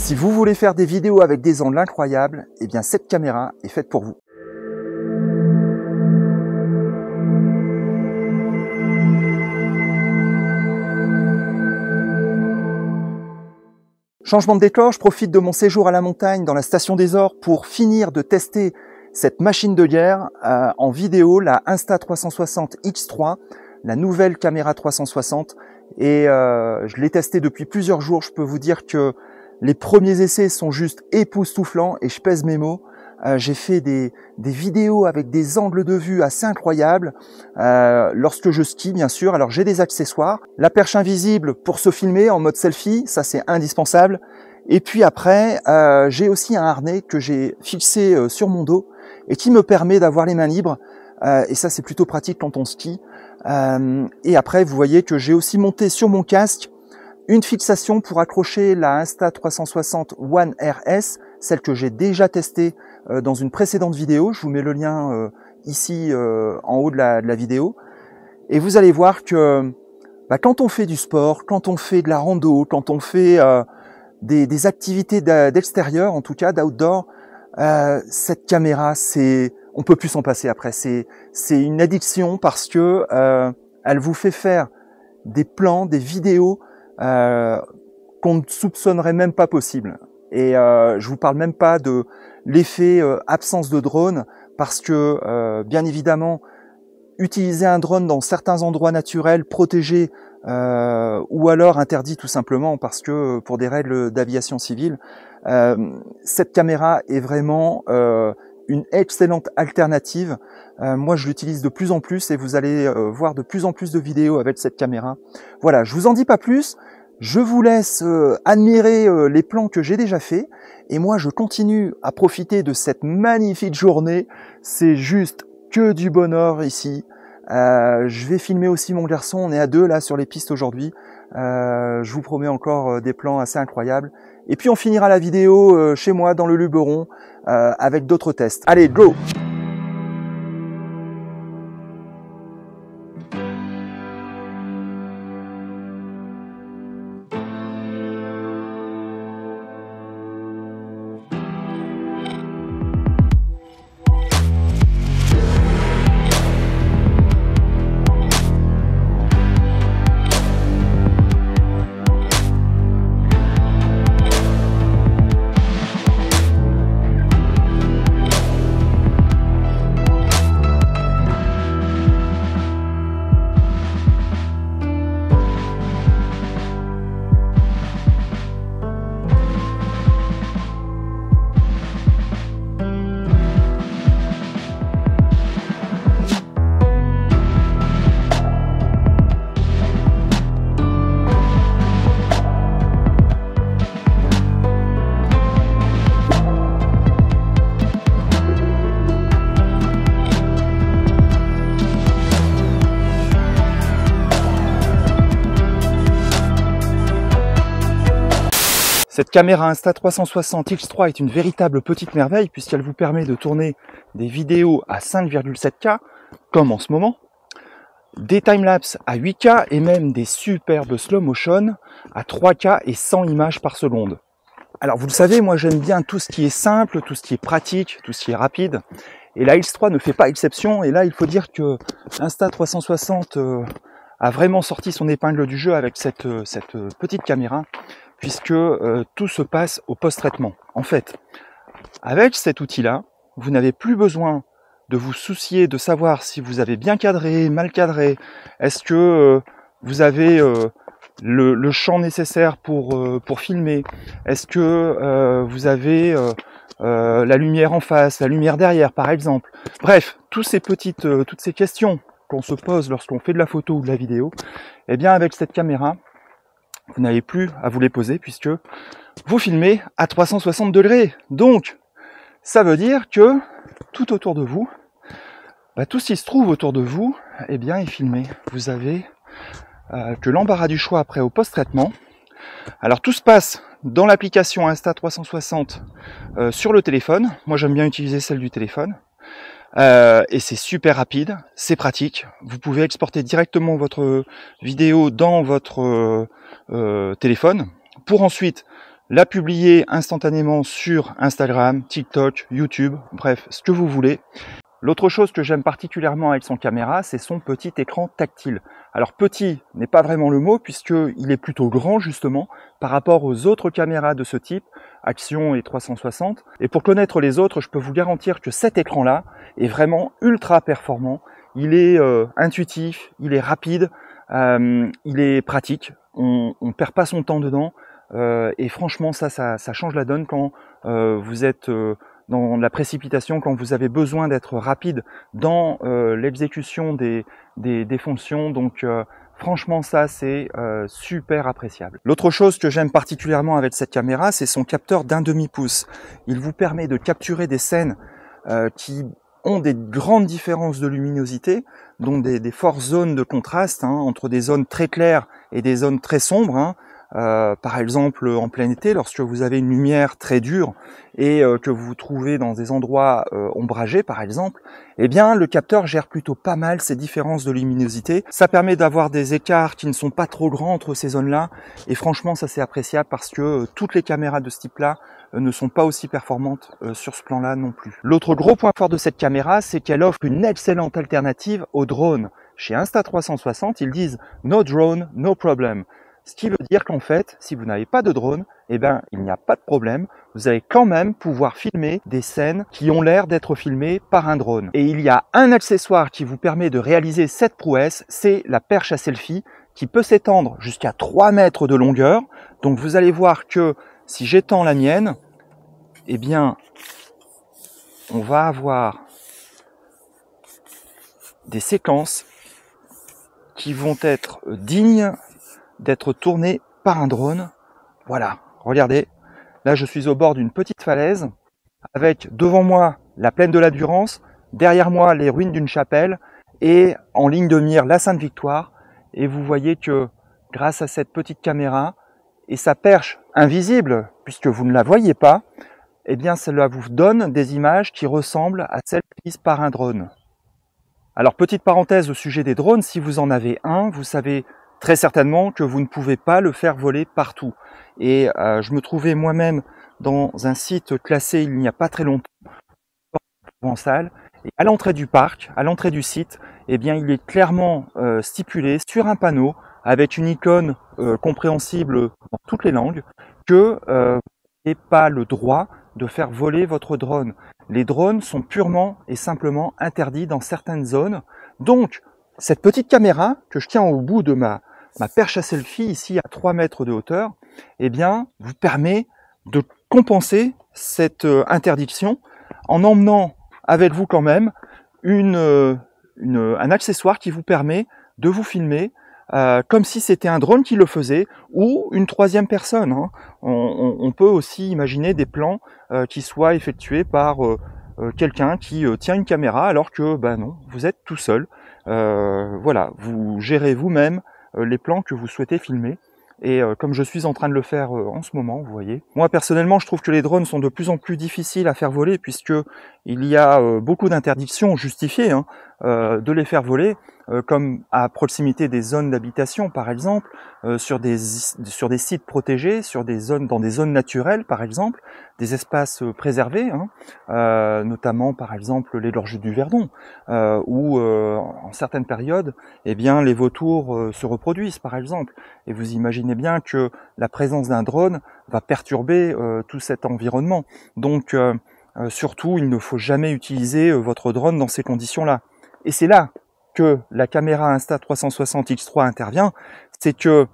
Si vous voulez faire des vidéos avec des angles incroyables, eh bien cette caméra est faite pour vous. Changement de décor, je profite de mon séjour à la montagne dans la station des Ors pour finir de tester cette machine de guerre en vidéo, la Insta360 X3, la nouvelle caméra 360. Et je l'ai testée depuis plusieurs jours. Je peux vous dire que les premiers essais sont juste époustouflants et je pèse mes mots. J'ai fait des vidéos avec des angles de vue assez incroyables lorsque je skie, bien sûr. Alors j'ai des accessoires, la perche invisible pour se filmer en mode selfie, ça c'est indispensable. Et puis après, j'ai aussi un harnais que j'ai fixé sur mon dos et qui me permet d'avoir les mains libres. Et ça c'est plutôt pratique quand on skie. Et après, vous voyez que j'ai aussi monté sur mon casque une fixation pour accrocher la Insta360 One RS, celle que j'ai déjà testée dans une précédente vidéo. Je vous mets le lien ici en haut de la vidéo. Et vous allez voir que quand on fait du sport, quand on fait de la rando, quand on fait des activités d'extérieur, en tout cas d'outdoor, cette caméra, on peut plus s'en passer après. C'est une addiction parce que elle vous fait faire des plans, des vidéos qu'on ne soupçonnerait même pas possible. Et je vous parle même pas de l'effet absence de drone, parce que bien évidemment, utiliser un drone dans certains endroits naturels protégés ou alors interdit tout simplement parce que pour des règles d'aviation civile, cette caméra est vraiment une excellente alternative. Moi, je l'utilise de plus en plus et vous allez voir de plus en plus de vidéos avec cette caméra. Voilà, je vous en dis pas plus. Je vous laisse admirer les plans que j'ai déjà faits et moi, je continue à profiter de cette magnifique journée. C'est juste que du bonheur ici. Je vais filmer aussi mon garçon. On est à deux là sur les pistes aujourd'hui. Je vous promets encore des plans assez incroyables. Et puis on finira la vidéo chez moi dans le Luberon avec d'autres tests. Allez, go! Cette caméra Insta360 X3 est une véritable petite merveille puisqu'elle vous permet de tourner des vidéos à 5,7K, comme en ce moment, des timelapses à 8K et même des superbes slow motion à 3K et 100 images par seconde. Alors vous le savez, moi j'aime bien tout ce qui est simple, tout ce qui est pratique, tout ce qui est rapide. Et la X3 ne fait pas exception. Et là, il faut dire que Insta360 a vraiment sorti son épingle du jeu avec cette petite caméra, puisque tout se passe au post-traitement. En fait, avec cet outil-là, vous n'avez plus besoin de vous soucier de savoir si vous avez bien cadré, mal cadré, est-ce que vous avez le champ nécessaire pour filmer, est-ce que vous avez la lumière en face, la lumière derrière par exemple. Bref, toutes ces questions qu'on se pose lorsqu'on fait de la photo ou de la vidéo, eh bien avec cette caméra, vous n'avez plus à vous les poser puisque vous filmez à 360 degrés. Donc, ça veut dire que tout autour de vous, tout ce qui se trouve autour de vous, eh bien est filmé. Vous avez que l'embarras du choix après au post-traitement. Alors tout se passe dans l'application Insta360 sur le téléphone. Moi j'aime bien utiliser celle du téléphone. Et c'est super rapide, c'est pratique. Vous pouvez exporter directement votre vidéo dans votre téléphone pour ensuite la publier instantanément sur Instagram, TikTok, YouTube, bref, ce que vous voulez. L'autre chose que j'aime particulièrement avec son caméra, c'est son petit écran tactile. Alors petit n'est pas vraiment le mot puisqu'il est plutôt grand justement par rapport aux autres caméras de ce type, Action et 360. Et pour connaître les autres, je peux vous garantir que cet écran-là est vraiment ultra performant. Il est intuitif, il est rapide, il est pratique, on ne perd pas son temps dedans. Et franchement, ça change la donne quand vous êtes dans la précipitation, quand vous avez besoin d'être rapide dans l'exécution des fonctions. Donc franchement, ça c'est super appréciable. L'autre chose que j'aime particulièrement avec cette caméra, c'est son capteur d'1/2 pouce. Il vous permet de capturer des scènes qui ont des grandes différences de luminosité, donc des fortes zones de contraste entre des zones très claires et des zones très sombres. Par exemple en plein été, lorsque vous avez une lumière très dure et que vous vous trouvez dans des endroits ombragés par exemple, eh bien le capteur gère plutôt pas mal ces différences de luminosité. Ça permet d'avoir des écarts qui ne sont pas trop grands entre ces zones-là et franchement ça c'est appréciable parce que toutes les caméras de ce type-là ne sont pas aussi performantes sur ce plan-là non plus. L'autre gros point fort de cette caméra, c'est qu'elle offre une excellente alternative au drone. Chez Insta360, ils disent « No drone, no problem ». Ce qui veut dire qu'en fait, si vous n'avez pas de drone, eh ben, il n'y a pas de problème. Vous allez quand même pouvoir filmer des scènes qui ont l'air d'être filmées par un drone. Et il y a un accessoire qui vous permet de réaliser cette prouesse, c'est la perche à selfie qui peut s'étendre jusqu'à 3 mètres de longueur. Donc vous allez voir que si j'étends la mienne, eh bien, on va avoir des séquences qui vont être dignes d'être tourné par un drone. Voilà, regardez, là je suis au bord d'une petite falaise avec devant moi la plaine de la Durance, derrière moi les ruines d'une chapelle et en ligne de mire la Sainte-Victoire. Et vous voyez que grâce à cette petite caméra et sa perche invisible puisque vous ne la voyez pas, eh bien cela vous donne des images qui ressemblent à celles prises par un drone. Alors petite parenthèse au sujet des drones, si vous en avez un, vous savez très certainement que vous ne pouvez pas le faire voler partout. Et je me trouvais moi-même dans un site classé il n'y a pas très longtemps, en salle, et à l'entrée du parc, à l'entrée du site, eh bien, il est clairement stipulé sur un panneau avec une icône compréhensible dans toutes les langues que vous n'avez pas le droit de faire voler votre drone. Les drones sont purement et simplement interdits dans certaines zones. Donc, cette petite caméra que je tiens au bout de ma perche à selfie ici à 3 mètres de hauteur, eh bien, vous permet de compenser cette interdiction en emmenant avec vous quand même un accessoire qui vous permet de vous filmer comme si c'était un drone qui le faisait ou une troisième personne. On peut aussi imaginer des plans qui soient effectués par quelqu'un qui tient une caméra alors que non, vous êtes tout seul. Voilà, vous gérez vous-même les plans que vous souhaitez filmer. Et comme je suis en train de le faire en ce moment, vous voyez. Moi personnellement, je trouve que les drones sont de plus en plus difficiles à faire voler puisque il y a beaucoup d'interdictions justifiées de les faire voler, comme à proximité des zones d'habitation par exemple, sur des sites protégés, sur des zones, dans des zones naturelles par exemple, des espaces préservés, notamment par exemple les gorges du Verdon, où en certaines périodes, eh bien les vautours se reproduisent par exemple. Et vous imaginez bien que la présence d'un drone va perturber tout cet environnement. Donc surtout, il ne faut jamais utiliser votre drone dans ces conditions-là. Et c'est là que la caméra Insta360 X3 intervient, c'est que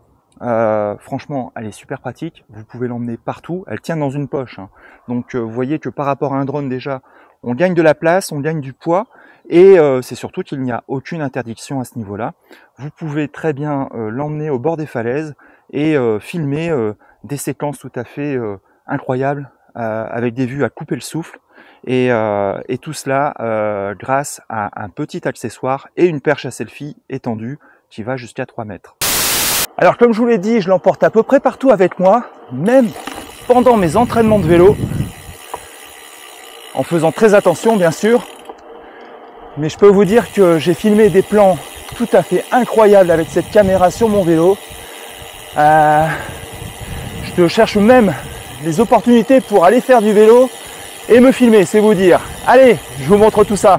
franchement, elle est super pratique, vous pouvez l'emmener partout, elle tient dans une poche. Donc vous voyez que par rapport à un drone déjà, on gagne de la place, on gagne du poids, et c'est surtout qu'il n'y a aucune interdiction à ce niveau-là. Vous pouvez très bien l'emmener au bord des falaises et filmer des séquences tout à fait incroyables, avec des vues à couper le souffle, et tout cela grâce à un petit accessoire et une perche à selfie étendue qui va jusqu'à 3 mètres. Alors comme je vous l'ai dit, je l'emporte à peu près partout avec moi, même pendant mes entraînements de vélo, en faisant très attention bien sûr, mais je peux vous dire que j'ai filmé des plans tout à fait incroyables avec cette caméra sur mon vélo. Je cherche même les opportunités pour aller faire du vélo et me filmer, c'est vous dire. Allez, je vous montre tout ça.